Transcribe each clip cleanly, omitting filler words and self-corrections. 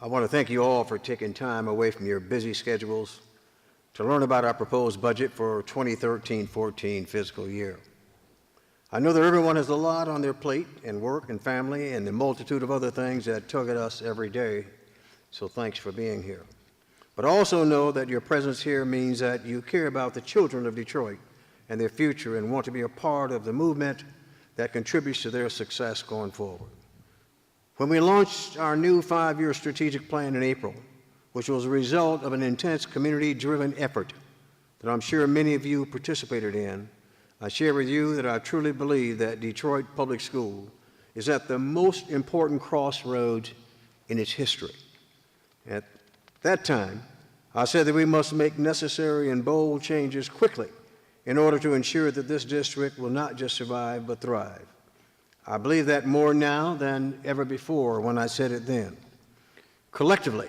I want to thank you all for taking time away from your busy schedules to learn about our proposed budget for 2013-14 fiscal year. I know that everyone has a lot on their plate in work and family and the multitude of other things that tug at us every day, so thanks for being here. But also know that your presence here means that you care about the children of Detroit and their future and want to be a part of the movement that contributes to their success going forward. When we launched our new 5-year strategic plan in April, which was a result of an intense community-driven effort that I'm sure many of you participated in, I share with you that I truly believe that Detroit Public School is at the most important crossroads in its history. At that time, I said that we must make necessary and bold changes quickly in order to ensure that this district will not just survive but thrive. I believe that more now than ever before when I said it then. Collectively,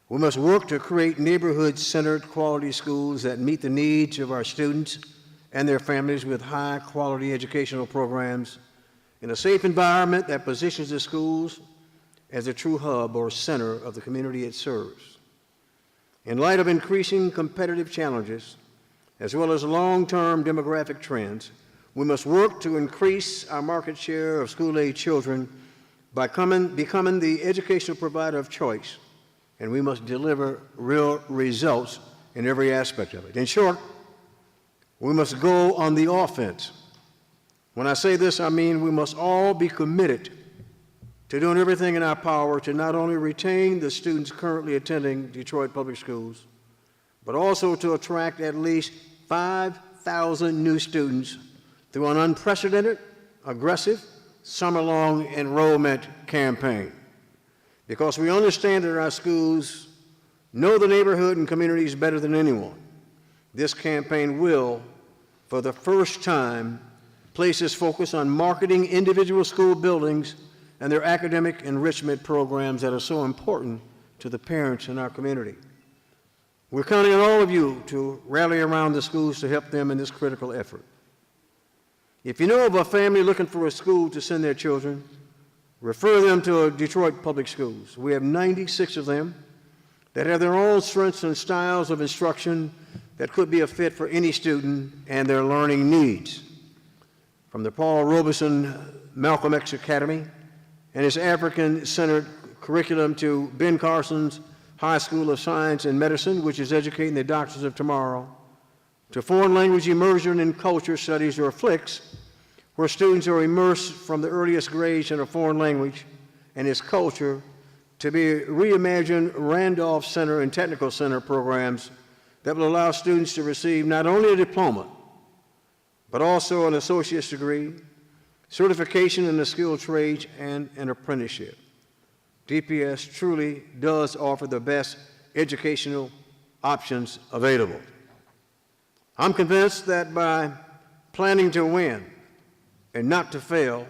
we must work to create neighborhood-centered quality schools that meet the needs of our students and their families with high-quality educational programs in a safe environment that positions the schools as a true hub or center of the community it serves. In light of increasing competitive challenges, as well as long-term demographic trends, we must work to increase our market share of school-age children by becoming the educational provider of choice, and we must deliver real results in every aspect of it. In short, we must go on the offense. When I say this, I mean we must all be committed to doing everything in our power to not only retain the students currently attending Detroit Public Schools, but also to attract at least 5,000 new students through an unprecedented, aggressive, summer-long enrollment campaign. Because we understand that our schools know the neighborhood and communities better than anyone, this campaign will, for the first time, place its focus on marketing individual school buildings and their academic enrichment programs that are so important to the parents in our community. We're counting on all of you to rally around the schools to help them in this critical effort. If you know of a family looking for a school to send their children, refer them to Detroit Public Schools. We have 96 of them that have their own strengths and styles of instruction that could be a fit for any student and their learning needs. From the Paul Robeson Malcolm X Academy and its African-centered curriculum to Ben Carson's High School of Science and Medicine, which is educating the doctors of tomorrow, to foreign language immersion in culture studies, or FLICS, where students are immersed from the earliest grades in a foreign language and its culture, to be reimagined Randolph Center and Technical Center programs that will allow students to receive not only a diploma, but also an associate's degree, certification in the skilled trades, and an apprenticeship. DPS truly does offer the best educational options available. I'm convinced that by planning to win and not to fail,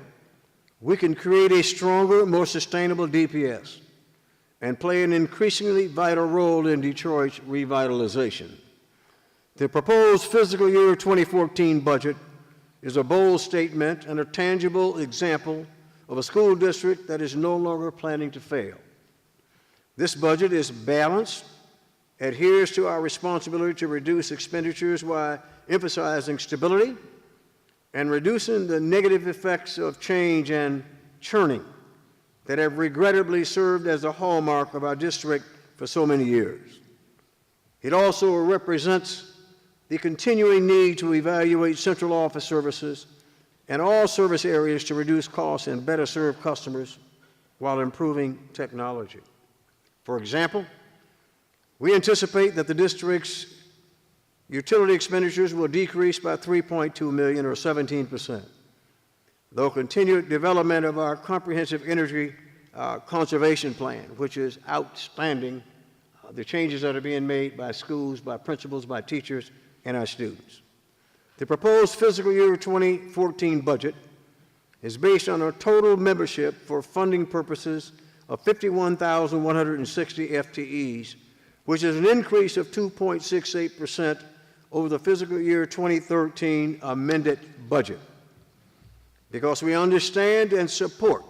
we can create a stronger, more sustainable DPS and play an increasingly vital role in Detroit's revitalization. The proposed fiscal year 2014 budget is a bold statement and a tangible example of a school district that is no longer planning to fail. This budget is balanced, adheres to our responsibility to reduce expenditures while emphasizing stability and reducing the negative effects of change and churning that have regrettably served as a hallmark of our district for so many years. It also represents the continuing need to evaluate central office services and all service areas to reduce costs and better serve customers while improving technology. For example, we anticipate that the district's utility expenditures will decrease by $3.2 million, or 17%, though continued development of our comprehensive energy conservation plan, which is outstanding, the changes that are being made by schools, by principals, by teachers, and our students. The proposed fiscal year 2014 budget is based on a total membership for funding purposes of 51,160 FTEs, which is an increase of 2.68% over the fiscal year 2013 amended budget. Because we understand and support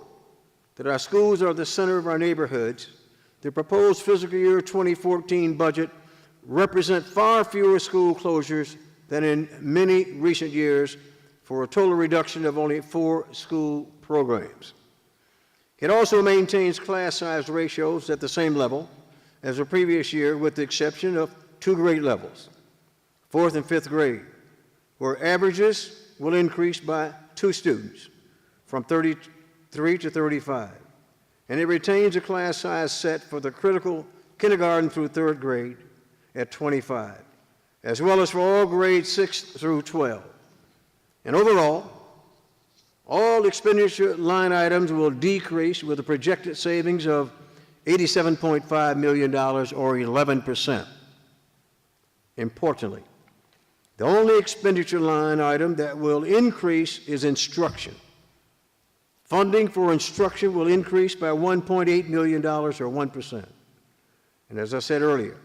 that our schools are the center of our neighborhoods, the proposed fiscal year 2014 budget represent far fewer school closures than in many recent years, for a total reduction of only 4 school programs. It also maintains class size ratios at the same level as the previous year, with the exception of 2 grade levels, 4th and 5th grade, where averages will increase by 2 students, from 33 to 35. And it retains a class size set for the critical kindergarten through 3rd grade at 25, as well as for all grades 6 through 12. And overall, all expenditure line items will decrease with a projected savings of $87.5 million, or 11%. Importantly, the only expenditure line item that will increase is instruction. Funding for instruction will increase by $1.8 million, or 1%. And as I said earlier,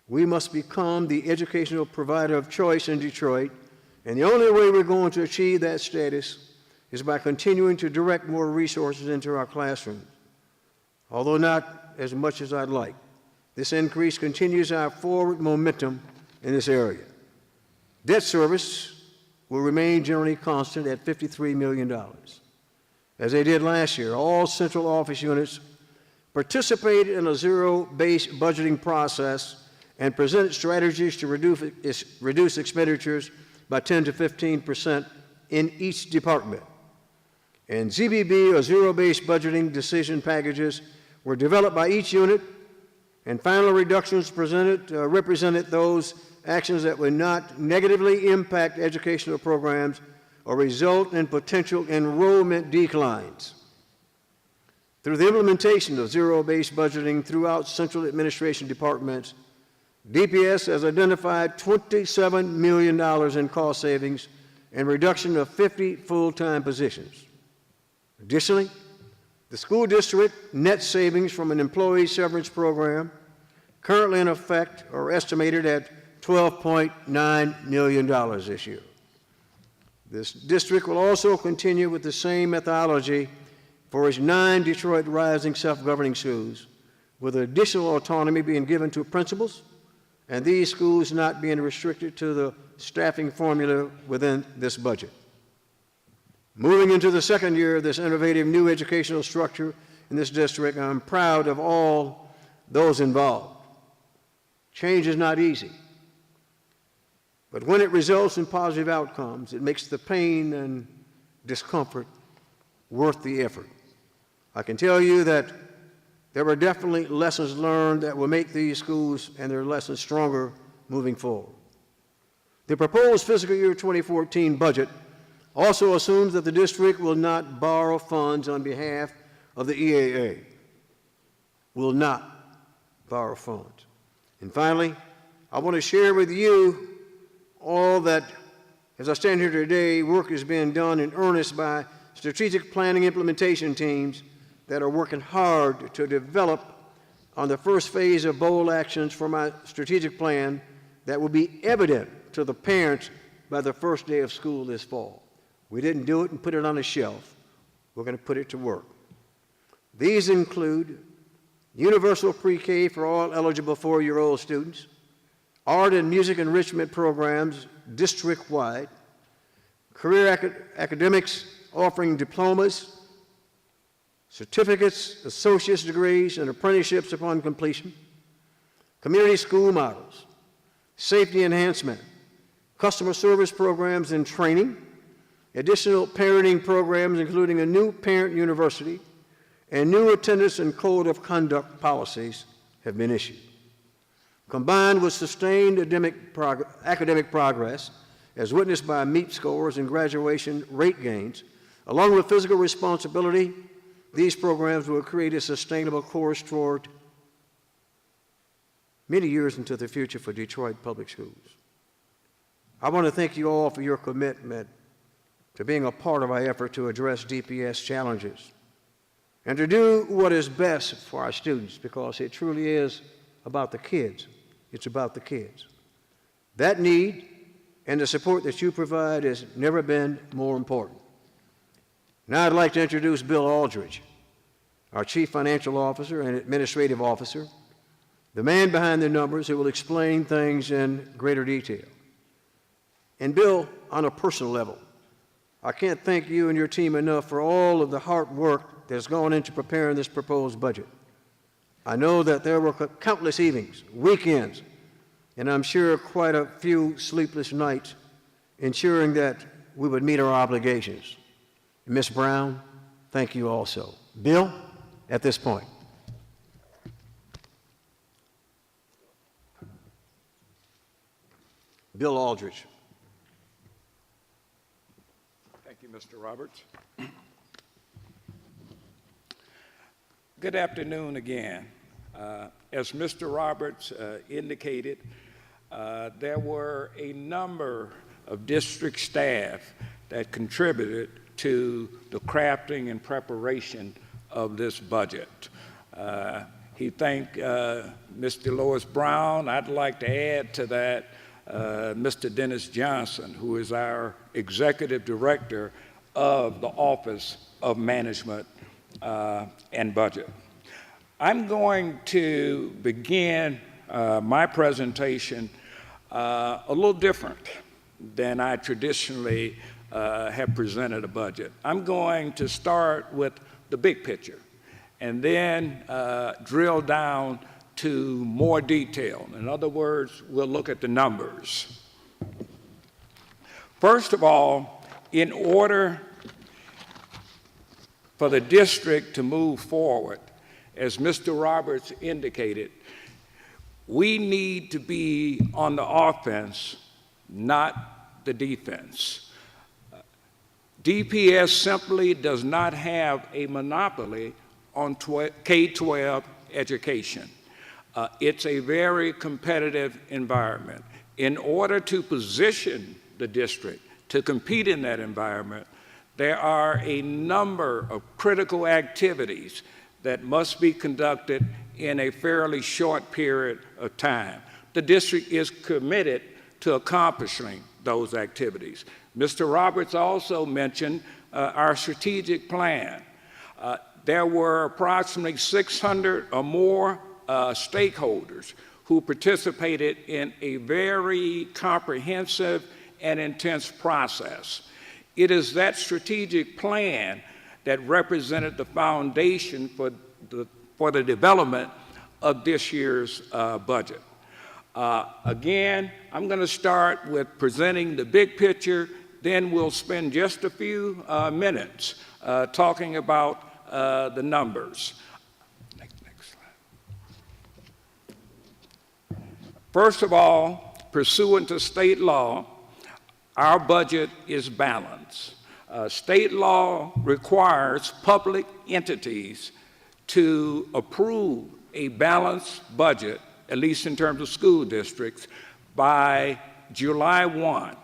we must become the educational provider of choice in Detroit, and the only way we're going to achieve that status is by continuing to direct more resources into our classrooms. Although not as much as I'd like, this increase continues our forward momentum in this area. Debt service will remain generally constant at $53 million. As they did last year, all central office units participated in a zero-based budgeting process and presented strategies to reduce expenditures by 10 to 15% in each department. And ZBB, or zero-based budgeting decision packages, were developed by each unit, and final reductions represented those actions that would not negatively impact educational programs or result in potential enrollment declines. Through the implementation of zero-based budgeting throughout central administration departments, DPS has identified $27 million in cost savings and reduction of 50 full-time positions. Additionally, the school district net savings from an employee severance program currently in effect are estimated at $12.9 million this year. This district will also continue with the same methodology for its 9 Detroit Rising self-governing schools, with additional autonomy being given to principals, and these schools not being restricted to the staffing formula within this budget. Moving into the second year of this innovative new educational structure in this district, I'm proud of all those involved. Change is not easy, but when it results in positive outcomes, it makes the pain and discomfort worth the effort. I can tell you that there were definitely lessons learned that will make these schools and their lessons stronger moving forward. The proposed fiscal year 2014 budget also assumes that the district will not borrow funds on behalf of the EAA. Will not borrow funds. And finally, I want to share with you all that, as I stand here today, work is being done in earnest by strategic planning implementation teams that are working hard to develop on the first phase of bold actions for my strategic plan that will be evident to the parents by the first day of school this fall. We didn't do it and put it on a shelf. We're going to put it to work. These include universal pre-K for all eligible 4-year-old students, art and music enrichment programs district-wide, career academics offering diplomas, certificates, associate's degrees, and apprenticeships upon completion, community school models, safety enhancement, customer service programs and training, additional parenting programs including a new parent university, and new attendance and code of conduct policies have been issued. Combined with sustained academic progress, as witnessed by MEP scores and graduation rate gains, along with physical responsibility, these programs will create a sustainable course toward many years into the future for Detroit Public Schools. I want to thank you all for your commitment to being a part of our effort to address DPS challenges and to do what is best for our students, because it truly is about the kids. It's about the kids. That need and the support that you provide has never been more important. Now I'd like to introduce Bill Aldridge, our Chief Financial Officer and Administrative Officer, the man behind the numbers who will explain things in greater detail. And Bill, on a personal level, I can't thank you and your team enough for all of the hard work that's gone into preparing this proposed budget. I know that there were countless evenings, weekends, and I'm sure quite a few sleepless nights ensuring that we would meet our obligations. Ms. Brown, thank you also. Bill, at this point. Bill Aldrich. Thank you, Mr. Roberts. Good afternoon again. As Mr. Roberts indicated, there were a number of district staff that contributed to the crafting and preparation of this budget. He thanked Mr. Lois Brown. I'd like to add to that Mr. Dennis Johnson, who is our Executive Director of the Office of Management and Budget. I'm going to begin my presentation a little different than I traditionally have presented a budget. I'm going to start with the big picture and then drill down to more detail. In other words, we'll look at the numbers. First of all, in order for the district to move forward, as Mr. Roberts indicated, we need to be on the offense, not the defense. DPS simply does not have a monopoly on K-12 education. It's a very competitive environment. In order to position the district to compete in that environment, there are a number of critical activities that must be conducted in a fairly short period of time. The district is committed to accomplishing those activities. Mr. Roberts also mentioned our strategic plan. There were approximately 600 or more stakeholders who participated in a very comprehensive and intense process. It is that strategic plan that represented the foundation for the development of this year's budget. Again, I'm going to start with presenting the big picture, then we'll spend just a few minutes talking about the numbers. Next slide. First of all, pursuant to state law, our budget is balanced. State law requires public entities to approve a balanced budget, at least in terms of school districts, by July 1.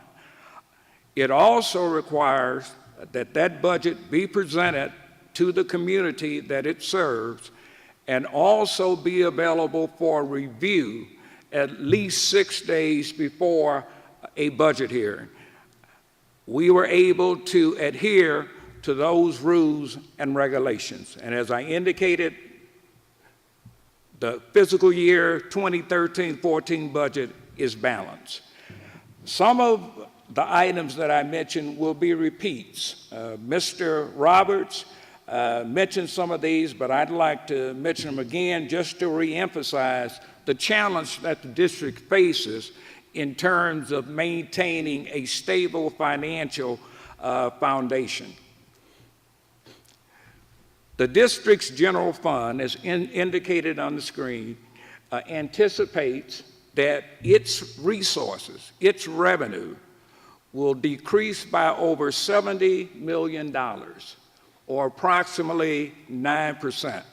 It also requires that that budget be presented to the community that it serves and also be available for review at least 6 days before a budget hearing. We were able to adhere to those rules and regulations. And as I indicated, the fiscal year 2013-14 budget is balanced. Some of the items that I mentioned will be repeats. Mr. Roberts mentioned some of these, but I'd like to mention them again just to reemphasize the challenge that the district faces in terms of maintaining a stable financial foundation. The district's general fund, as indicated on the screen, anticipates that its resources, its revenue, will decrease by over $70 million, or approximately 9%.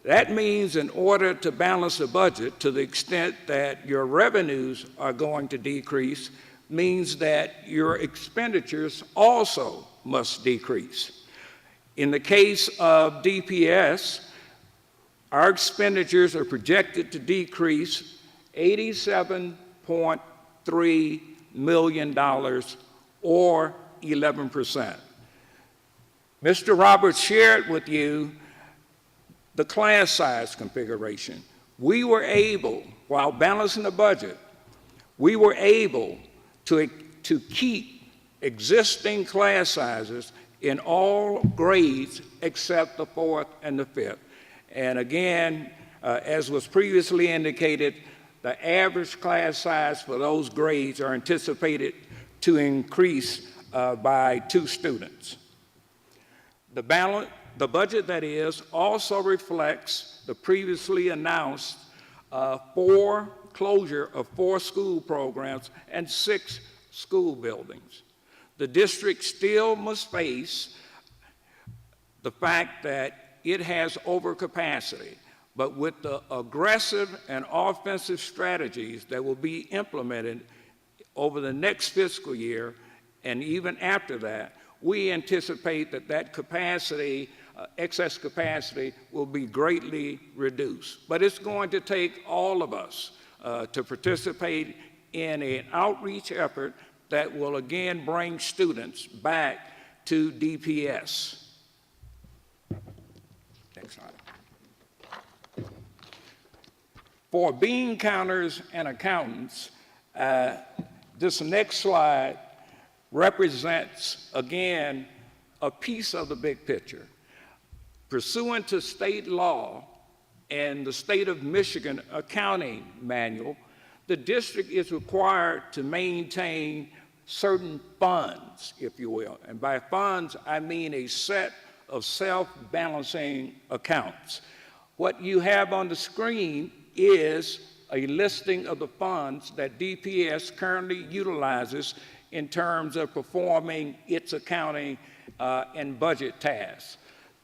That means in order to balance the budget to the extent that your revenues are going to decrease, means that your expenditures also must decrease. In the case of DPS, our expenditures are projected to decrease $87.3 million, or 11%. Mr. Roberts shared with you the class size configuration. We were able, while balancing the budget, we were able to keep existing class sizes in all grades except the 4th and the 5th. And again, as was previously indicated, the average class size for those grades are anticipated to increase by 2 students. The budget, that is, also reflects the previously announced closure of 4 school programs and 6 school buildings. The district still must face the fact that it has overcapacity, but with the aggressive and offensive strategies that will be implemented over the next fiscal year and even after that, we anticipate that capacity, excess capacity, will be greatly reduced. But it's going to take all of us to participate in an outreach effort that will again bring students back to DPS. Next slide. For bean counters and accountants, this next slide represents, again, a piece of the big picture. Pursuant to state law and the state of Michigan accounting manual, the district is required to maintain certain funds, if you will. And by funds, I mean a set of self-balancing accounts. What you have on the screen is a listing of the funds that DPS currently utilizes in terms of performing its accounting and budget tasks.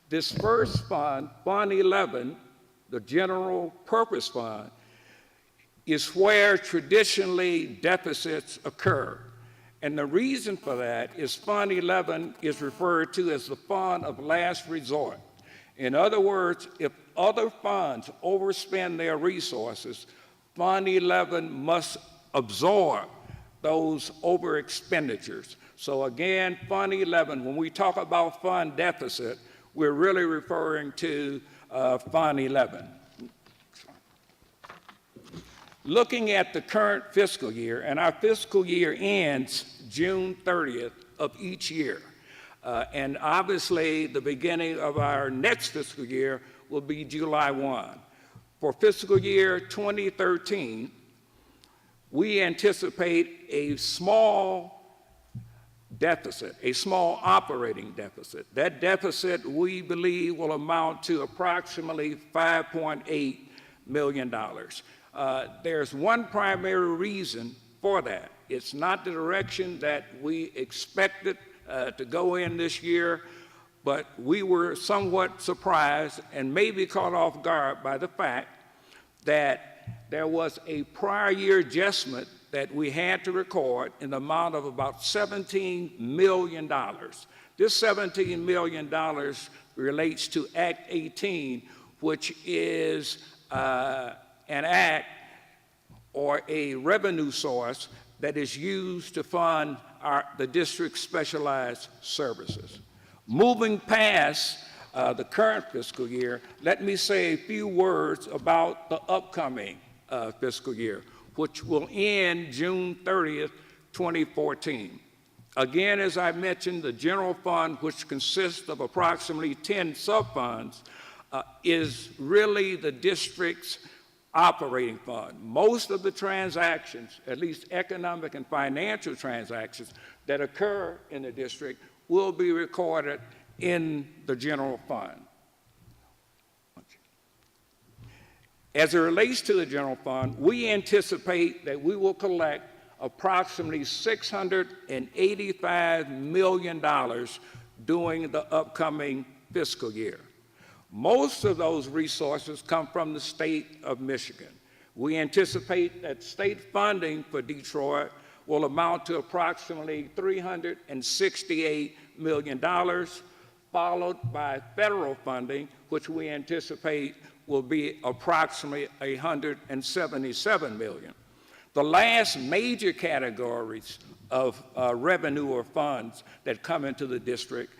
This first fund, Fund 11, the General Purpose Fund, is where traditionally deficits occur. And the reason for that is Fund 11 is referred to as the fund of last resort. In other words, if other funds overspend their resources, Fund 11 must absorb those over expenditures. So again, Fund 11, when we talk about fund deficit, we're really referring to Fund 11. Looking at the current fiscal year, and our fiscal year ends June 30th of each year. And obviously, the beginning of our next fiscal year will be July 1. For fiscal year 2013, we anticipate a small deficit, a small operating deficit. That deficit, we believe, will amount to approximately $5.8 million. There's one primary reason for that. It's not the direction that we expected to go in this year, but we were somewhat surprised and maybe caught off guard by the fact that there was a prior year adjustment that we had to record in the amount of about $17 million. This $17 million relates to Act 18, which is an act or a revenue source that is used to fund the district's specialized services. Moving past the current fiscal year, let me say a few words about the upcoming fiscal year, which will end June 30th, 2014. Again, as I mentioned, the general fund, which consists of approximately 10 sub-funds, is really the district's operating fund. Most of the transactions, at least economic and financial transactions that occur in the district, will be recorded in the general fund. As it relates to the general fund, we anticipate that we will collect approximately $685 million during the upcoming fiscal year. Most of those resources come from the state of Michigan. We anticipate that state funding for Detroit will amount to approximately $368 million, followed by federal funding, which we anticipate will be approximately $177 million. The last major categories of revenue or funds that come into the district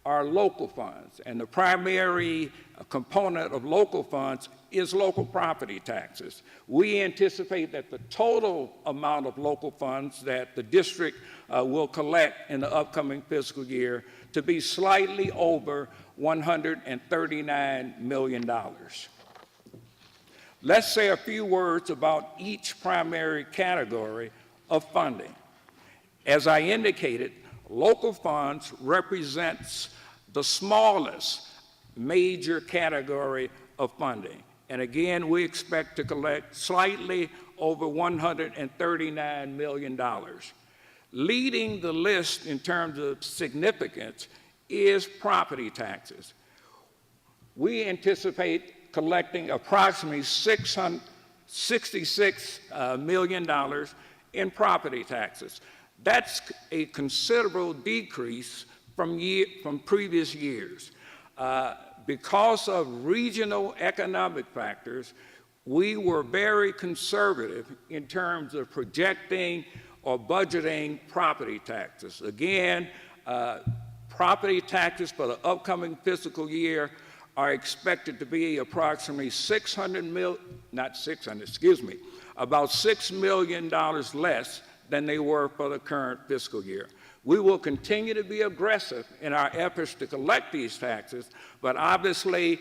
are local funds, and the primary component of local funds is local property taxes. We anticipate that the total amount of local funds that the district will collect in the upcoming fiscal year to be slightly over $139 million. Let's say a few words about each primary category of funding. As I indicated, local funds represents the smallest major category of funding. And again, we expect to collect slightly over $139 million. Leading the list in terms of significance is property taxes. We anticipate collecting approximately $66 million in property taxes. That's a considerable decrease from previous years. Because of regional economic factors, we were very conservative in terms of projecting or budgeting property taxes. Again, property taxes for the upcoming fiscal year are expected to be approximately about $6 million less than they were for the current fiscal year. We will continue to be aggressive in our efforts to collect these taxes, but obviously,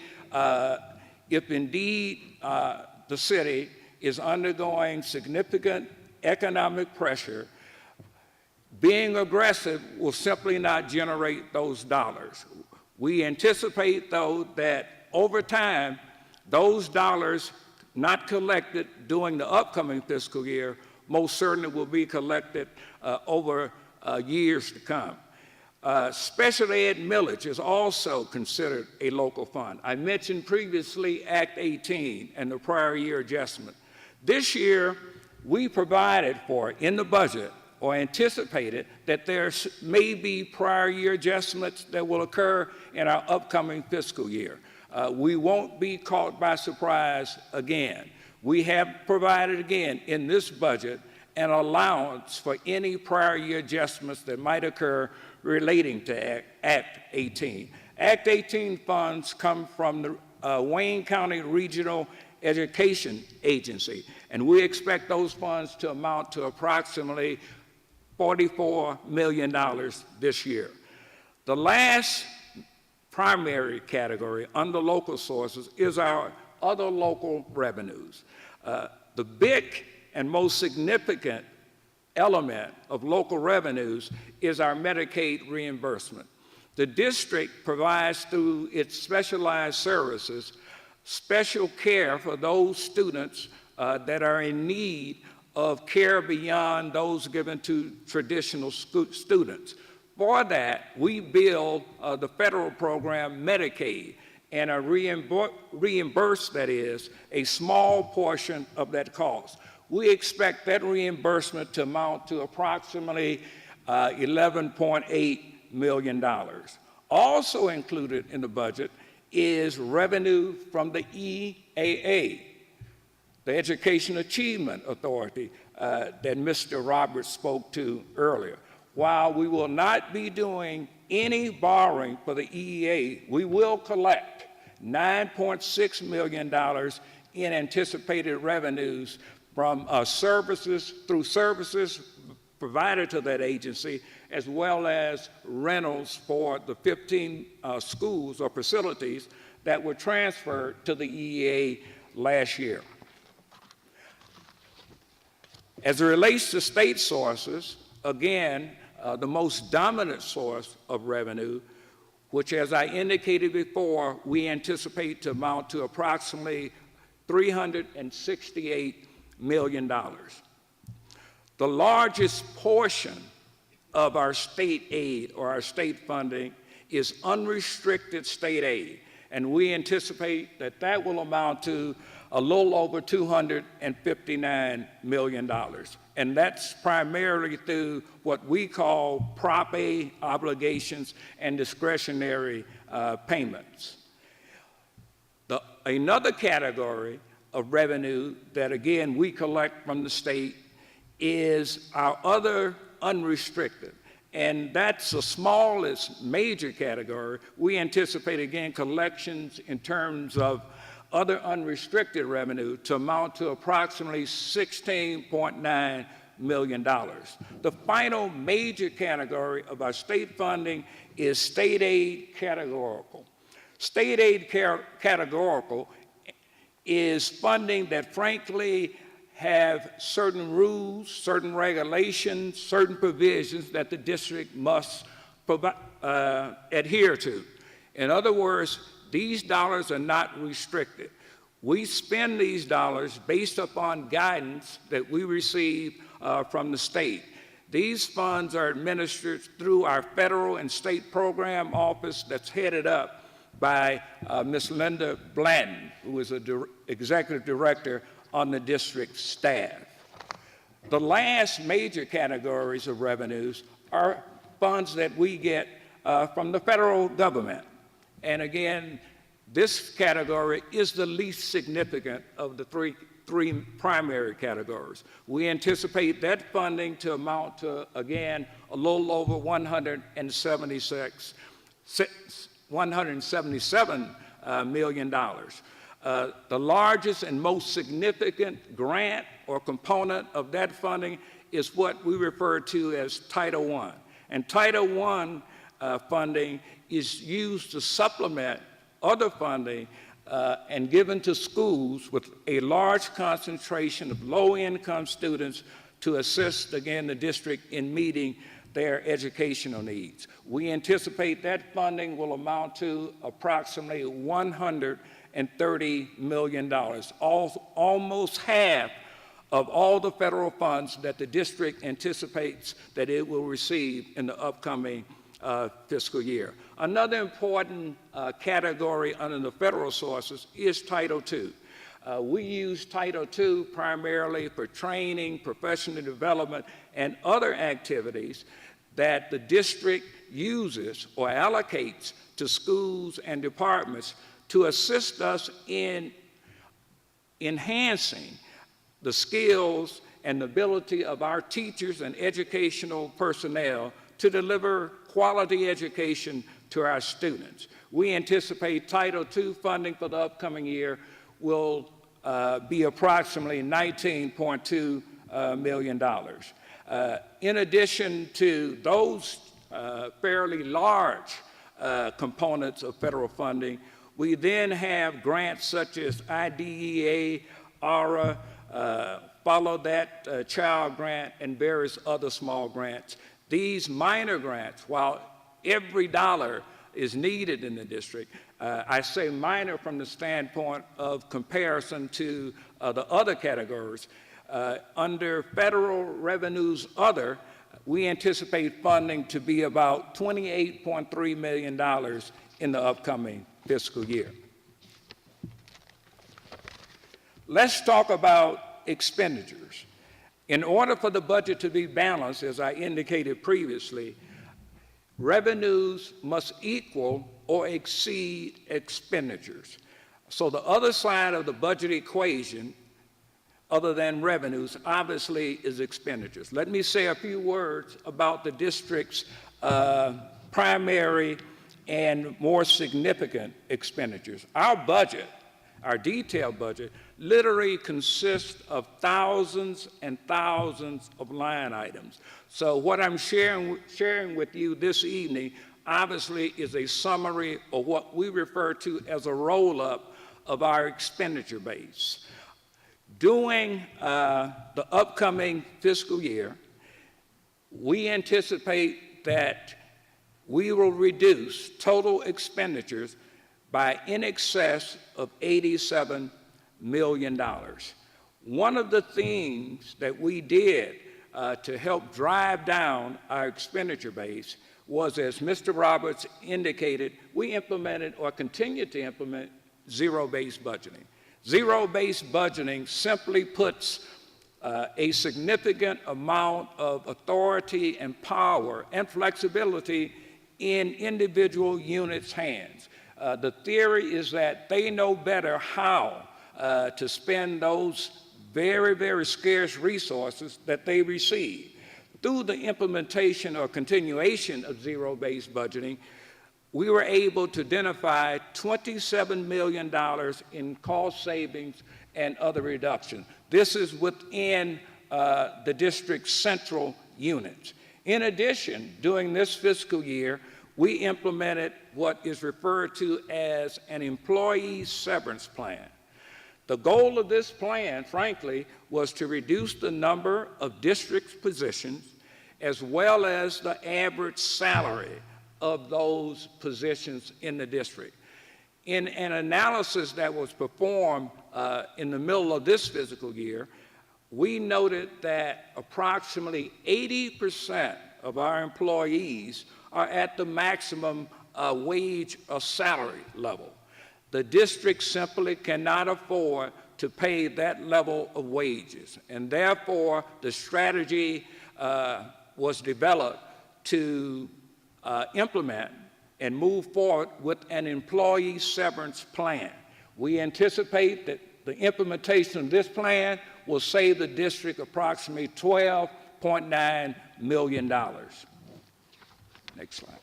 if indeed the city is undergoing significant economic pressure, being aggressive will simply not generate those dollars. We anticipate, though, that over time, those dollars not collected during the upcoming fiscal year most certainly will be collected over years to come. Special ed millage is also considered a local fund. I mentioned previously Act 18 and the prior year adjustment. This year, we provided for in the budget or anticipated that there may be prior year adjustments that will occur in our upcoming fiscal year. We won't be caught by surprise again. We have provided again in this budget an allowance for any prior year adjustments that might occur relating to Act 18. Act 18 funds come from the Wayne County Regional Education Agency, and we expect those funds to amount to approximately $44 million this year. The last primary category under local sources is our other local revenues. The big and most significant element of local revenues is our Medicaid reimbursement. The district provides through its specialized services special care for those students that are in need of care beyond those given to traditional students. For that, we bill the federal program Medicaid and are reimbursed, that is, a small portion of that cost. We expect that reimbursement to amount to approximately $11.8 million. Also included in the budget is revenue from the EAA, the Education Achievement Authority that Mr. Roberts spoke to earlier. While we will not be doing any borrowing for the EEA, we will collect $9.6 million in anticipated revenues from services provided to that agency, as well as rentals for the 15 schools or facilities that were transferred to the EEA last year. As it relates to state sources, again, the most dominant source of revenue, which, as I indicated before, we anticipate to amount to approximately $368 million. The largest portion of our state aid or our state funding is unrestricted state aid, and we anticipate that that will amount to a little over $259 million. And that's primarily through what we call Prop A obligations and discretionary payments. Another category of revenue that, again, we collect from the state is our other unrestricted. And that's the smallest major category. We anticipate, again, collections in terms of other unrestricted revenue to amount to approximately $16.9 million. The final major category of our state funding is state aid categorical. State aid categorical is funding that frankly have certain rules, certain regulations, certain provisions that the district must adhere to. In other words, these dollars are not restricted. We spend these dollars based upon guidance that we receive from the state. These funds are administered through our federal and state program office that's headed up by Ms. Linda Blanton, who is the executive director on the district staff. The last major categories of revenues are funds that we get from the federal government. And again, this category is the least significant of the three primary categories. We anticipate that funding to amount to, again, a little over $177 million. The largest and most significant grant or component of that funding is what we refer to as Title I. And Title I funding is used to supplement other funding and given to schools with a large concentration of low-income students to assist, again, the district in meeting their educational needs. We anticipate that funding will amount to approximately $130 million, almost half of all the federal funds that the district anticipates that it will receive in the upcoming fiscal year. Another important category under the federal sources is Title II. We use Title II primarily for training, professional development, and other activities that the district uses or allocates to schools and departments to assist us in enhancing the skills and the ability of our teachers and educational personnel to deliver quality education to our students. We anticipate Title II funding for the upcoming year will be approximately $19.2 million. In addition to those fairly large components of federal funding, we then have grants such as IDEA, ARA, Follow That Child Grant, and various other small grants. These minor grants, while every dollar is needed in the district, I say minor from the standpoint of comparison to the other categories. Under federal revenues other, we anticipate funding to be about $28.3 million in the upcoming fiscal year. Let's talk about expenditures. In order for the budget to be balanced, as I indicated previously, revenues must equal or exceed expenditures. So the other side of the budget equation, other than revenues, obviously is expenditures. Let me say a few words about the district's primary and more significant expenditures. Our budget, our detailed budget, literally consists of thousands and thousands of line items. So what I'm sharing with you this evening obviously is a summary of what we refer to as a roll-up of our expenditure base. During the upcoming fiscal year, we anticipate that we will reduce total expenditures by in excess of $87 million. One of the things that we did to help drive down our expenditure base was, as Mr. Roberts indicated, we implemented or continue to implement zero-based budgeting. Zero-based budgeting simply puts a significant amount of authority and power and flexibility in individual units' hands. The theory is that they know better how to spend those very, very scarce resources that they receive. Through the implementation or continuation of zero-based budgeting, we were able to identify $27 million in cost savings and other reductions. This is within the district's central units. In addition, during this fiscal year, we implemented what is referred to as an employee severance plan. The goal of this plan, frankly, was to reduce the number of district positions as well as the average salary of those positions in the district. In an analysis that was performed in the middle of this fiscal year, we noted that approximately 80% of our employees are at the maximum wage or salary level. The district simply cannot afford to pay that level of wages, and therefore the strategy was developed to implement and move forward with an employee severance plan. We anticipate that the implementation of this plan will save the district approximately $12.9 million. Next slide.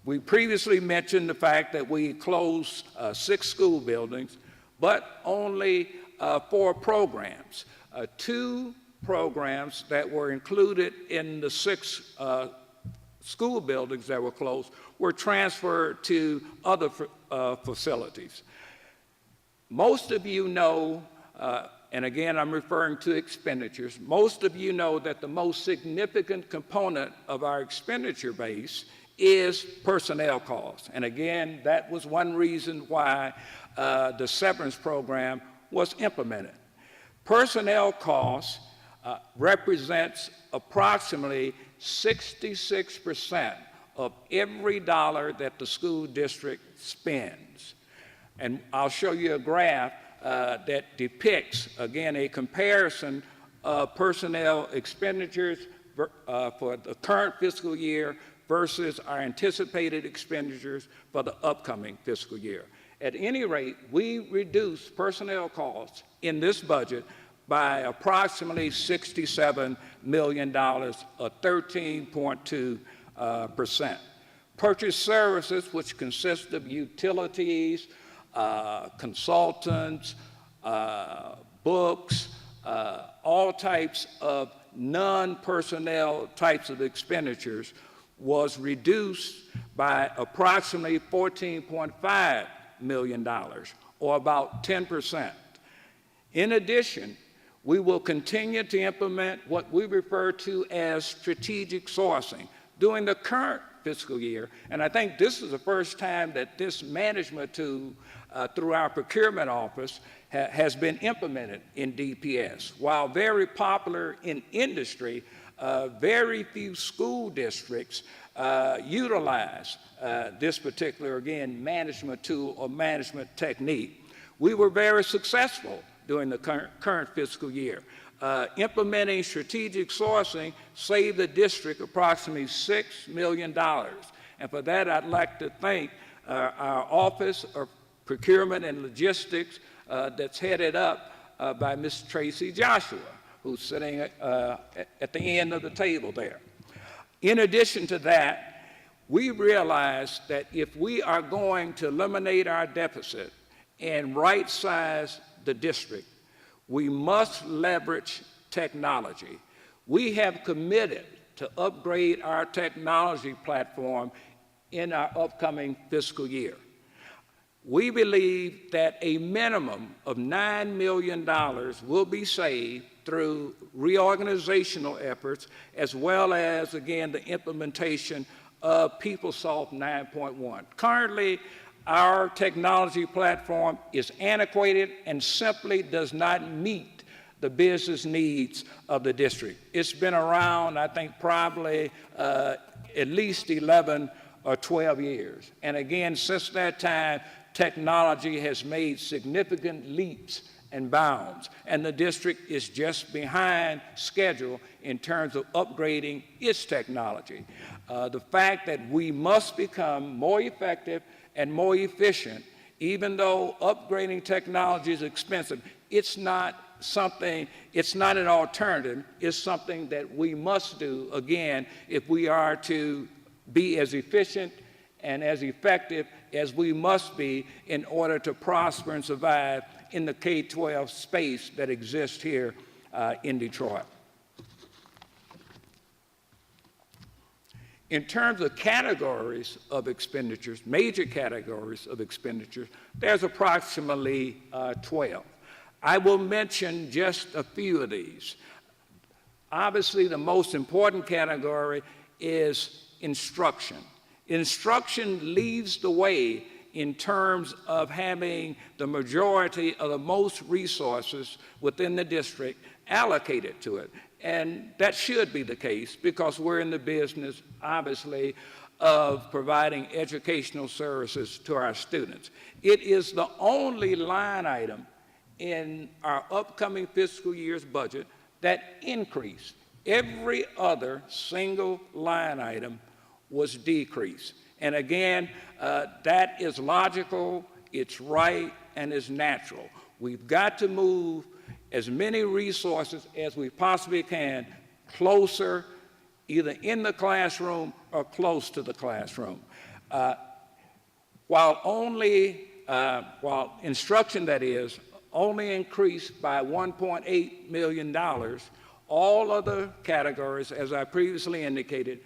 We previously mentioned the fact that we closed 6 school buildings, but only 4 programs. 2 programs that were included in the 6 school buildings that were closed were transferred to other facilities. Most of you know, and again I'm referring to expenditures, most of you know that the most significant component of our expenditure base is personnel costs. And again, that was one reason why the severance program was implemented. Personnel costs represents approximately 66% of every dollar that the school district spends. And I'll show you a graph that depicts, again, a comparison of personnel expenditures for the current fiscal year versus our anticipated expenditures for the upcoming fiscal year. At any rate, we reduced personnel costs in this budget by approximately $67 million, or 13.2%. Purchase services, which consist of utilities, consultants, books, all types of non-personnel types of expenditures, was reduced by approximately $14.5 million, or about 10%. In addition, we will continue to implement what we refer to as strategic sourcing during the current fiscal year, and I think this is the first time that this management tool through our procurement office has been implemented in DPS. While very popular in industry, very few school districts utilize this particular, again, management tool or management technique. We were very successful during the current fiscal year. Implementing strategic sourcing saved the district approximately $6 million. And for that, I'd like to thank our Office of Procurement and Logistics that's headed up by Ms. Tracy Joshua, who's sitting at the end of the table there. In addition to that, we realized that if we are going to eliminate our deficit and right-size the district, we must leverage technology. We have committed to upgrade our technology platform in our upcoming fiscal year. We believe that a minimum of $9 million will be saved through reorganizational efforts, as well as, again, the implementation of PeopleSoft 9.1. Currently, our technology platform is antiquated and simply does not meet the business needs of the district. It's been around, I think, probably at least 11 or 12 years. And again, since that time, technology has made significant leaps and bounds, and the district is just behind schedule in terms of upgrading its technology. The fact that we must become more effective and more efficient Even though upgrading technology is expensive, it's not an alternative. It's something that we must do, again, if we are to be as efficient and as effective as we must be in order to prosper and survive in the K-12 space that exists here in Detroit. In terms of categories of expenditures, major categories of expenditures, there's approximately 12. I will mention just a few of these. Obviously, the most important category is instruction. Instruction leads the way in terms of having the majority of the most resources within the district allocated to it. And that should be the case because we're in the business, obviously, of providing educational services to our students. It is the only line item in our upcoming fiscal year's budget that increased. Every other single line item was decreased. And again, that is logical, it's right, and it's natural. We've got to move as many resources as we possibly can closer, either in the classroom or close to the classroom. While instruction, that is, only increased by $1.8 million, all other categories, as I previously indicated,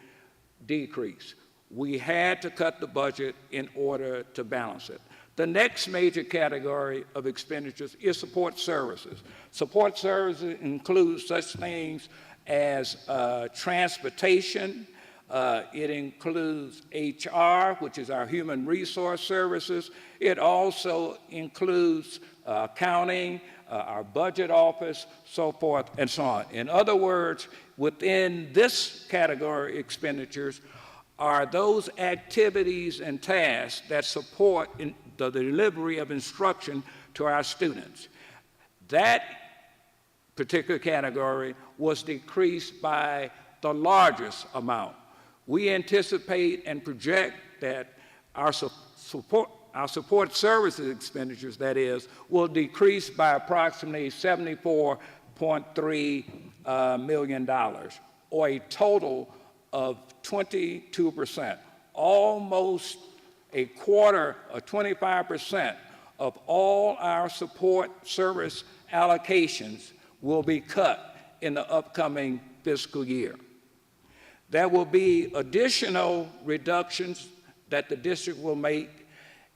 decreased. We had to cut the budget in order to balance it. The next major category of expenditures is support services. Support services include such things as transportation. It includes HR, which is our human resource services. It also includes accounting, our budget office, so forth and so on. In other words, within this category expenditures are those activities and tasks that support the delivery of instruction to our students. That particular category was decreased by the largest amount. We anticipate and project that our support services expenditures, that is, will decrease by approximately $74.3 million, or a total of 22%. Almost a quarter, or 25% of all our support service allocations will be cut in the upcoming fiscal year. There will be additional reductions that the district will make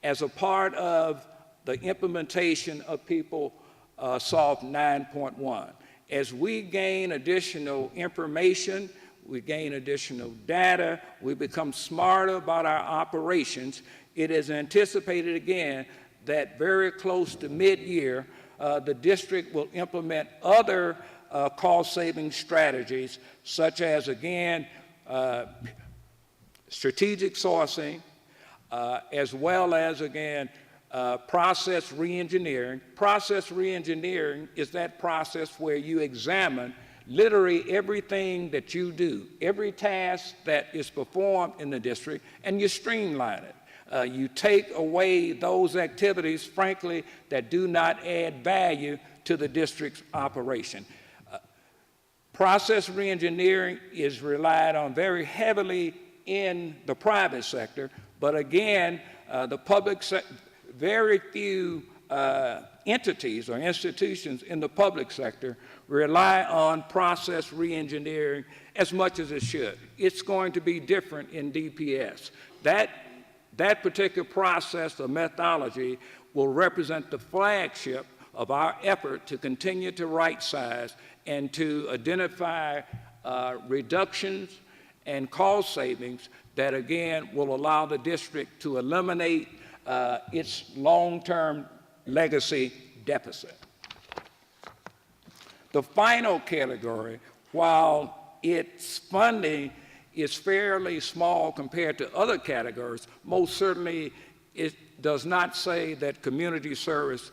as a part of the implementation of PeopleSoft 9.1. As we gain additional information, we gain additional data, we become smarter about our operations, it is anticipated again that very close to mid-year, the district will implement other cost-saving strategies, such as, again, strategic sourcing, as well as, again, process reengineering. Process reengineering is that process where you examine literally everything that you do, every task that is performed in the district, and you streamline it. You take away those activities, frankly, that do not add value to the district's operation. Process reengineering is relied on very heavily in the private sector, but again, the public sector, very few entities or institutions in the public sector rely on process reengineering as much as it should. It's going to be different in DPS. That particular process or methodology will represent the flagship of our effort to continue to right-size and to identify reductions and cost savings that, again, will allow the district to eliminate its long-term legacy deficit. The final category, while its funding is fairly small compared to other categories, most certainly it does not say that community services,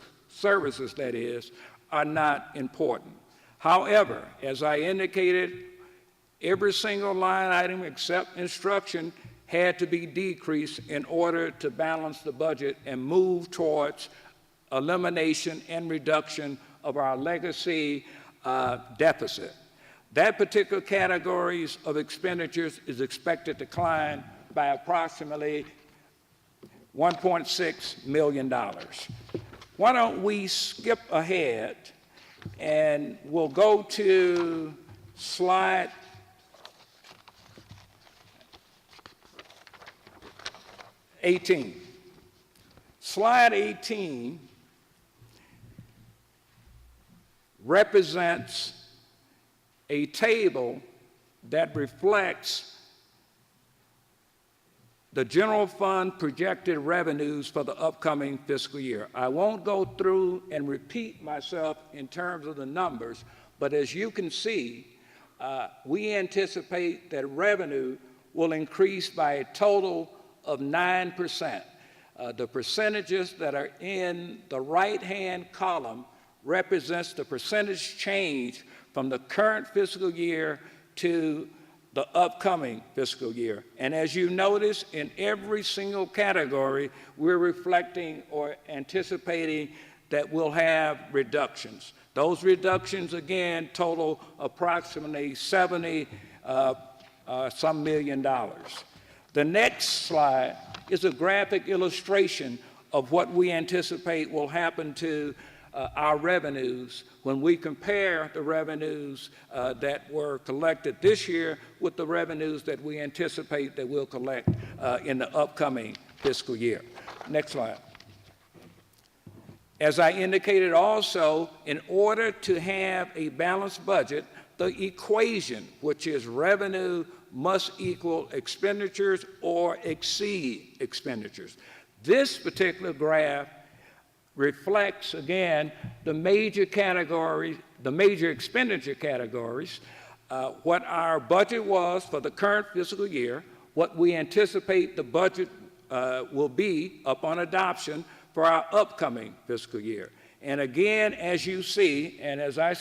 that is, are not important. However, as I indicated, every single line item except instruction had to be decreased in order to balance the budget and move towards elimination and reduction of our legacy deficit. That particular categories of expenditures is expected to decline by approximately $1.6 million. Why don't we skip ahead and we'll go to slide 18. Slide 18 represents a table that reflects the general fund projected revenues for the upcoming fiscal year. I won't go through and repeat myself in terms of the numbers, but as you can see, we anticipate that revenue will increase by a total of 9%. The percentages that are in the right-hand column represents the percentage change from the current fiscal year to the upcoming fiscal year. And as you notice, in every single category, we're reflecting or anticipating that we'll have reductions. Those reductions, again, total approximately 70 some million dollars. The next slide is a graphic illustration of what we anticipate will happen to our revenues when we compare the revenues that were collected this year with the revenues that we anticipate that we'll collect in the upcoming fiscal year. Next slide. As I indicated also, in order to have a balanced budget, the equation, which is revenue must equal expenditures or exceed expenditures. This particular graph reflects, again, the major categories, the major expenditure categories, what our budget was for the current fiscal year, what we anticipate the budget will be upon adoption for our upcoming fiscal year. And again, as you see, and as I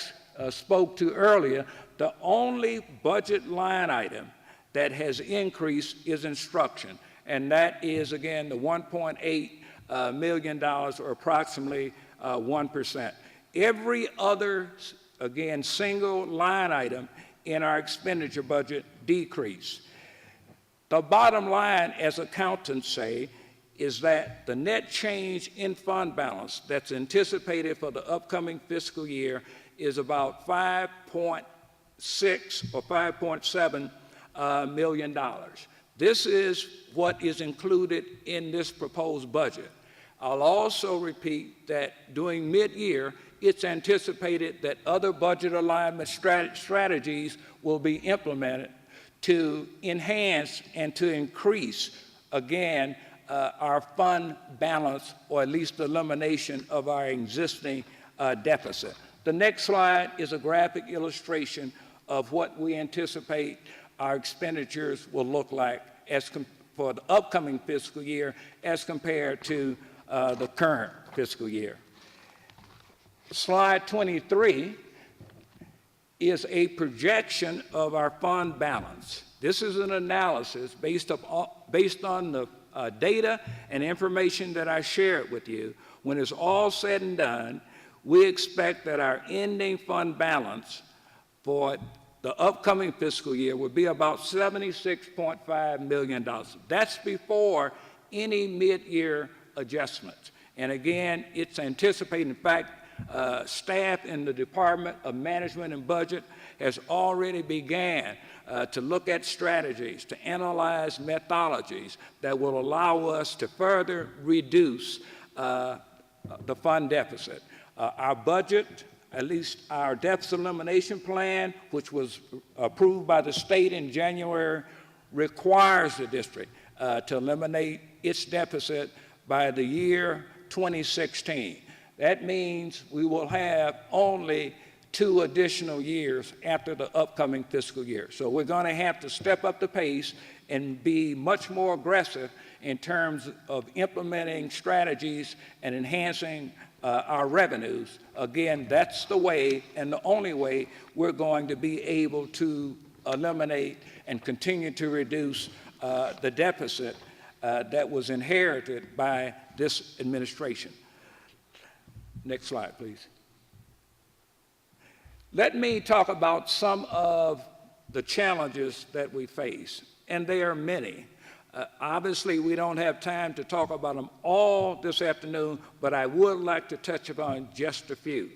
spoke to earlier, the only budget line item that has increased is instruction, and that is, again, the $1.8 million, or approximately 1%. Every other, again, single line item in our expenditure budget decreased. The bottom line, as accountants say, is that the net change in fund balance that's anticipated for the upcoming fiscal year is about $5.6 or $5.7 million. This is what is included in this proposed budget. I'll also repeat that during mid-year, it's anticipated that other budget alignment strategies will be implemented to enhance and to increase, again, our fund balance, or at least the elimination of our existing deficit. The next slide is a graphic illustration of what we anticipate our expenditures will look like for the upcoming fiscal year as compared to the current fiscal year. Slide 23 is a projection of our fund balance. This is an analysis based on the data and information that I shared with you. When it's all said and done, we expect that our ending fund balance for the upcoming fiscal year will be about $76.5 million. That's before any mid-year adjustments. And again, it's anticipated, in fact, staff in the Department of Management and Budget has already began to look at strategies, to analyze methodologies that will allow us to further reduce the fund deficit. Our budget, at least our deficit elimination plan, which was approved by the state in January, requires the district to eliminate its deficit by the year 2016. That means we will have only 2 additional years after the upcoming fiscal year. So we're going to have to step up the pace and be much more aggressive in terms of implementing strategies and enhancing our revenues. Again, that's the way and the only way we're going to be able to eliminate and continue to reduce the deficit that was inherited by this administration. Next slide, please. Let me talk about some of the challenges that we face, and there are many. Obviously, we don't have time to talk about them all this afternoon, but I would like to touch upon just a few.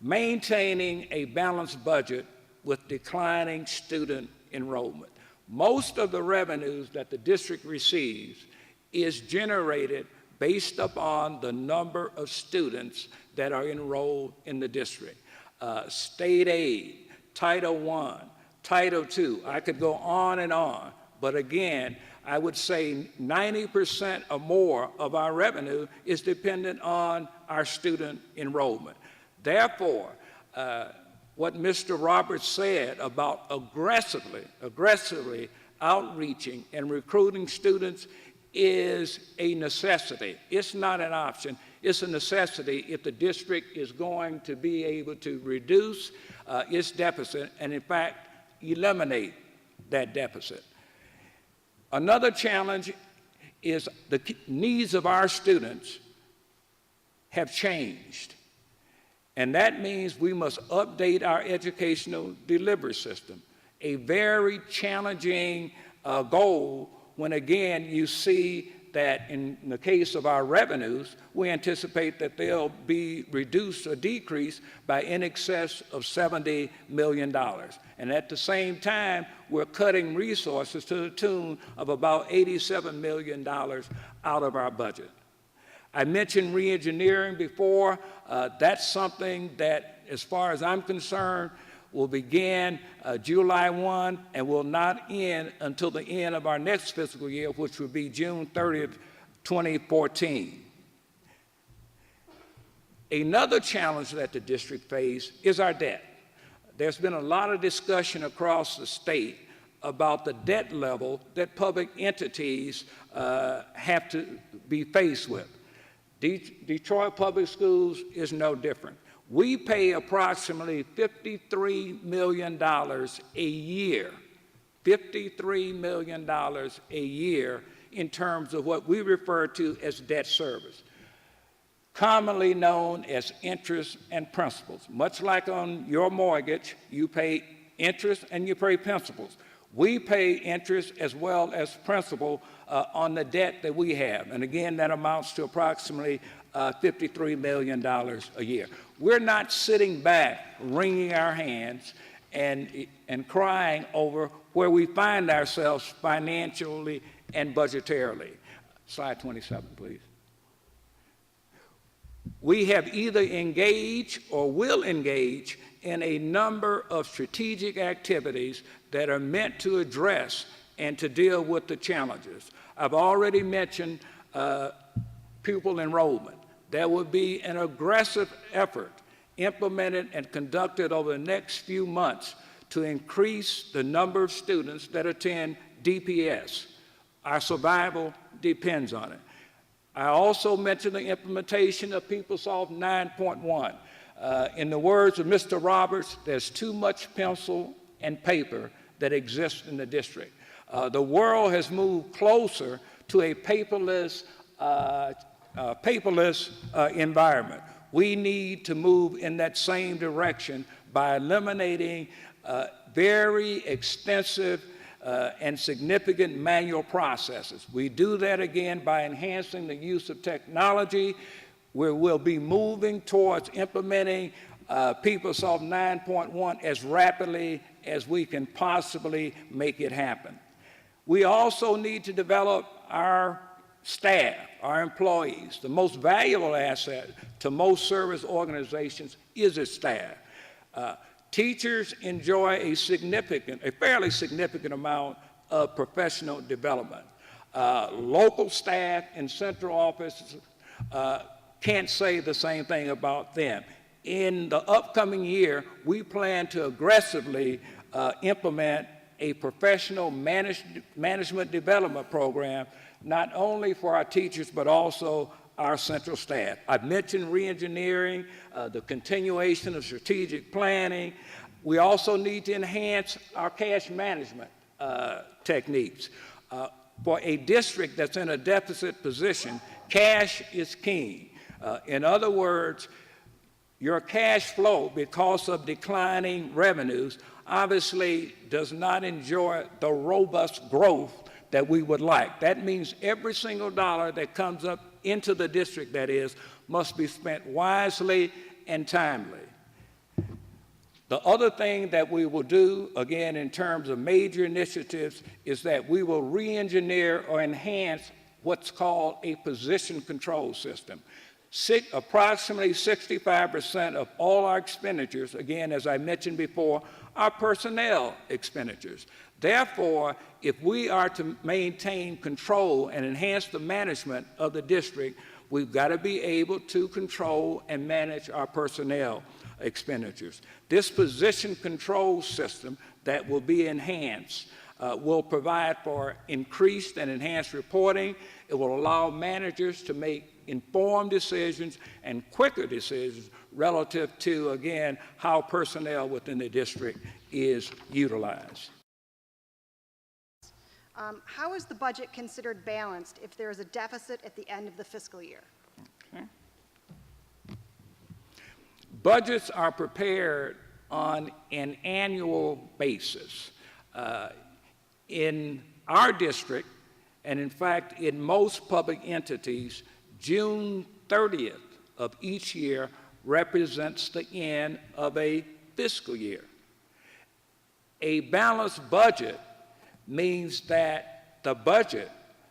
Maintaining a balanced budget with declining student enrollment. Most of the revenues that the district receives is generated based upon the number of students that are enrolled in the district. State aid, Title I, Title II, I could go on and on, but again, I would say 90% or more of our revenue is dependent on our student enrollment. Therefore, what Mr. Roberts said about aggressively outreaching and recruiting students is a necessity. It's not an option. It's a necessity if the district is going to be able to reduce its deficit and, in fact, eliminate that deficit. Another challenge is the needs of our students have changed. And that means we must update our educational delivery system. A very challenging goal when, again, you see that in the case of our revenues, we anticipate that they'll be reduced or decreased by in excess of $70 million. And at the same time, we're cutting resources to the tune of about $87 million out of our budget. I mentioned reengineering before. That's something that, as far as I'm concerned, will begin July 1 and will not end until the end of our next fiscal year, which will be June 30th, 2014. Another challenge that the district faces is our debt. There's been a lot of discussion across the state about the debt level that public entities have to be faced with. Detroit Public Schools is no different. We pay approximately $53 million a year, $53 million a year in terms of what we refer to as debt service, commonly known as interest and principals. Much like on your mortgage, you pay interest and you pay principals. We pay interest as well as principal on the debt that we have. And again, that amounts to approximately $53 million a year. We're not sitting back, wringing our hands and crying over where we find ourselves financially and budgetarily. Slide 27, please. We have either engaged or will engage in a number of strategic activities that are meant to address and to deal with the challenges. I've already mentioned pupil enrollment. There will be an aggressive effort implemented and conducted over the next few months to increase the number of students that attend DPS. Our survival depends on it. I also mentioned the implementation of PeopleSoft 9.1. In the words of Mr. Roberts, there's too much pencil and paper that exists in the district. The world has moved closer to a paperless environment. We need to move in that same direction by eliminating very extensive and significant manual processes. We do that again by enhancing the use of technology, where we'll be moving towards implementing PeopleSoft 9.1 as rapidly as we can possibly make it happen. We also need to develop our staff, our employees. The most valuable asset to most service organizations is its staff. Teachers enjoy a fairly significant amount of professional development. Local staff in central offices can't say the same thing about them. In the upcoming year, we plan to aggressively implement a professional management development program, not only for our teachers, but also our central staff. I've mentioned reengineering, the continuation of strategic planning. We also need to enhance our cash management techniques. For a district that's in a deficit position, cash is king. In other words, your cash flow, because of declining revenues, obviously does not enjoy the robust growth that we would like. That means every single dollar that comes up into the district, that is, must be spent wisely and timely. The other thing that we will do, again, in terms of major initiatives, is that we will re-engineer or enhance what's called a position control system. Approximately 65% of all our expenditures, again, as I mentioned before, are personnel expenditures. Therefore, if we are to maintain control and enhance the management of the district, we've got to be able to control and manage our personnel expenditures. This position control system that will be enhanced will provide for increased and enhanced reporting. It will allow managers to make informed decisions and quicker decisions relative to, again, how personnel within the district is utilized. How is the budget considered balanced if there is a deficit at the end of the fiscal year? Okay. Budgets are prepared on an annual basis. In our district, and in fact in most public entities, June 30th of each year represents the end of a fiscal year. A balanced budget means that the budget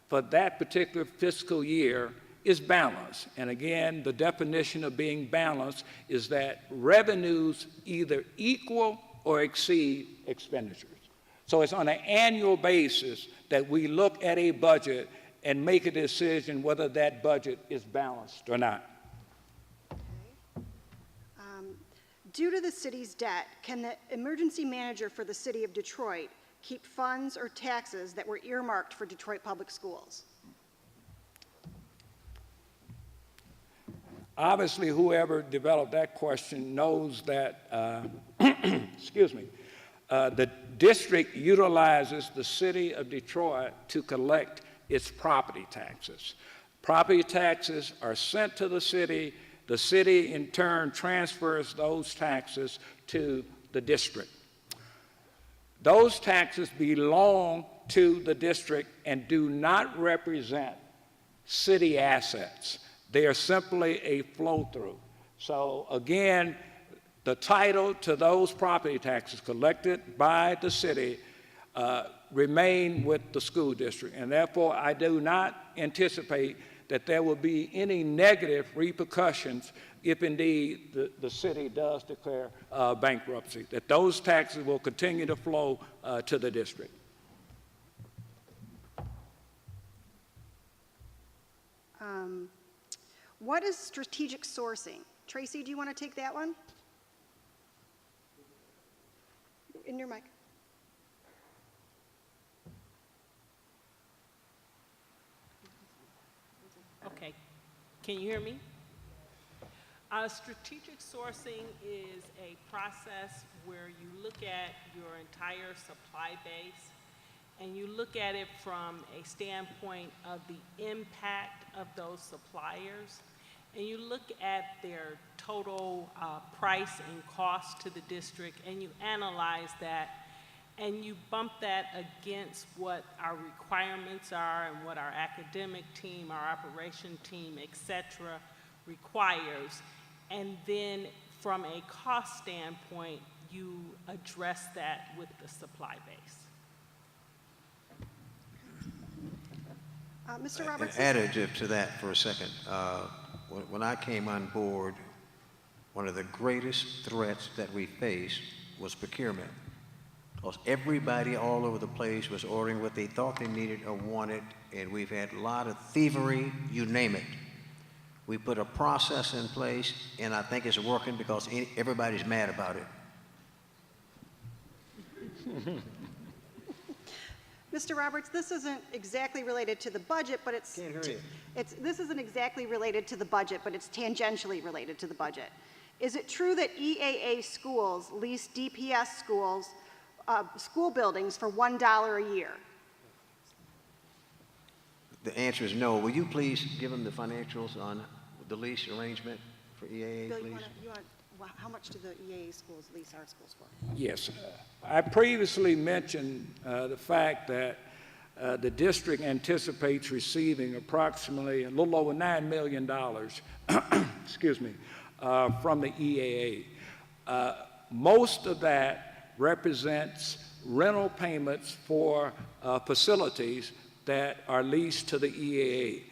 for that particular fiscal year is balanced. And again, the definition of being balanced is that revenues either equal or exceed expenditures. So it's on an annual basis that we look at a budget and make a decision whether that budget is balanced or not. Due to the city's debt, can the emergency manager for the city of Detroit keep funds or taxes that were earmarked for Detroit Public Schools? Obviously, whoever developed that question knows that, excuse me, the district utilizes the city of Detroit to collect its property taxes. Property taxes are sent to the city. The city, in turn, transfers those taxes to the district. Those taxes belong to the district and do not represent city assets. They are simply a flow-through. So again, the title to those property taxes collected by the city remain with the school district, and therefore I do not anticipate that there will be any negative repercussions if indeed the city does declare bankruptcy, that those taxes will continue to flow to the district. What is strategic sourcing? Tracy, do you want to take that one? In your mic. Okay, can you hear me? Strategic sourcing is a process where you look at your entire supply base and you look at it from a standpoint of the impact of those suppliers, and you look at their total price and cost to the district, and you analyze that, and you bump that against what our requirements are and what our academic team, our operation team, et cetera, requires. And then from a cost standpoint, you address that with the supply base. Mr. Roberts? An additive to that for a second. When I came on board, one of the greatest threats that we faced was procurement. Because everybody all over the place was ordering what they thought they needed or wanted, and we've had a lot of thievery, you name it. We put a process in place, and I think it's working because everybody's mad about it. Mr. Roberts, this isn't exactly related to the budget, but it's... Can't hear you. This isn't exactly related to the budget, but it's tangentially related to the budget. Is it true that EAA schools lease DPS schools school buildings for $1 a year? The answer is no. Will you please give them the financials on the lease arrangement for EAA, Bill, please? how much do the EAA schools lease our schools for? Yes. I previously mentioned the fact that the district anticipates receiving approximately a little over $9 million excuse me, from the EAA. Most of that represents rental payments for facilities that are leased to the EAA.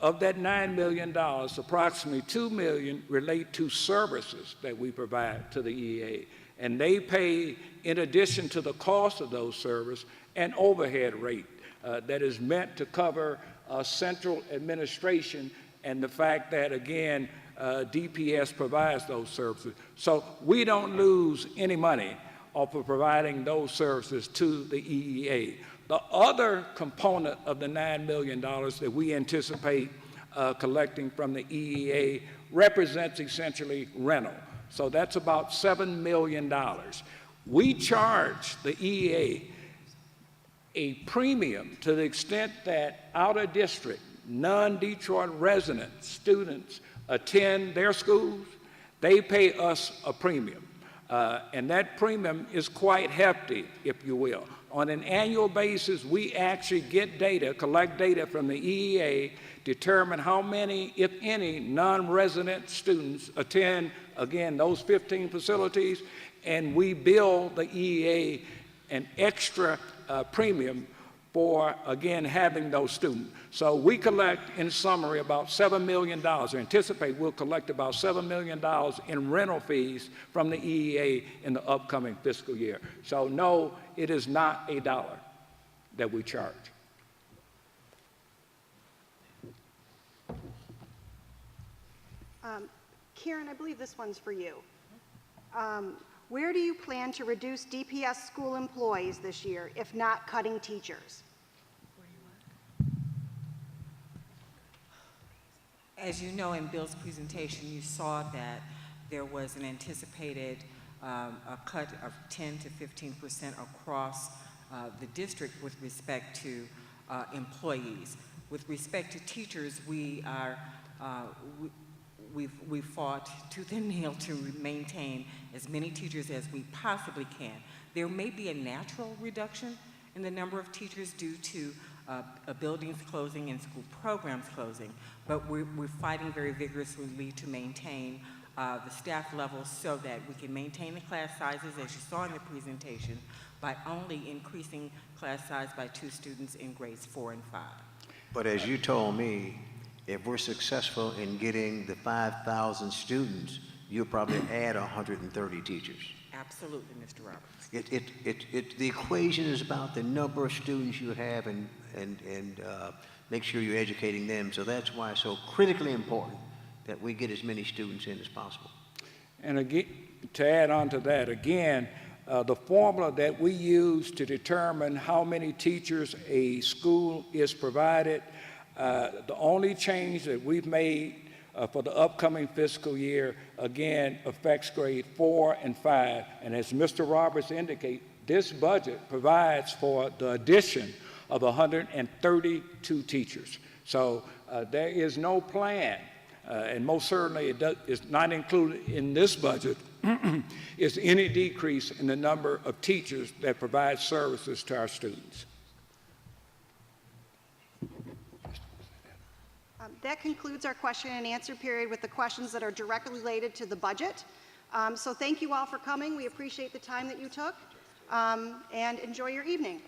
Of that $9 million, approximately $2 million relate to services that we provide to the EAA. And they pay, in addition to the cost of those services, an overhead rate that is meant to cover central administration and the fact that, again, DPS provides those services. So we don't lose any money off of providing those services to the EEA. The other component of the $9 million that we anticipate collecting from the EEA represents essentially rental. So that's about $7 million. We charge the EEA a premium to the extent that out-of-district, non-Detroit resident students attend their schools, they pay us a premium. And that premium is quite hefty, if you will. On an annual basis, we actually get data, collect data from the EEA, determine how many, if any, non-resident students attend, again, those 15 facilities, and we bill the EEA an extra premium for, again, having those students. So we collect, in summary, about $7 million, or anticipate we'll collect about $7 million in rental fees from the EEA in the upcoming fiscal year. So no, it is not $1 that we charge. Karen, I believe this one's for you. Where do you plan to reduce DPS school employees this year, if not cutting teachers? As you know, in Bill's presentation, you saw that there was an anticipated a cut of 10 to 15% across the district with respect to employees. With respect to teachers, we've fought tooth and nail to maintain as many teachers as we possibly can. There may be a natural reduction in the number of teachers due to buildings closing and school programs closing, but we're fighting very vigorously to maintain the staff levels so that we can maintain the class sizes, as you saw in the presentation, by only increasing class size by 2 students in grades 4 and 5. But as you told me, if we're successful in getting the 5,000 students, you'll probably add 130 teachers. Absolutely, Mr. Roberts. The equation is about the number of students you have and make sure you're educating them. So that's why it's so critically important that we get as many students in as possible. And again, to add on to that, again, the formula that we use to determine how many teachers a school is provided, the only change that we've made for the upcoming fiscal year, again, affects grade 4 and 5. And as Mr. Roberts indicated, this budget provides for the addition of 132 teachers. So there is no plan, and most certainly it's not included in this budget, is any decrease in the number of teachers that provide services to our students. That concludes our question and answer period with the questions that are directly related to the budget. So thank you all for coming. We appreciate the time that you took, and enjoy your evening.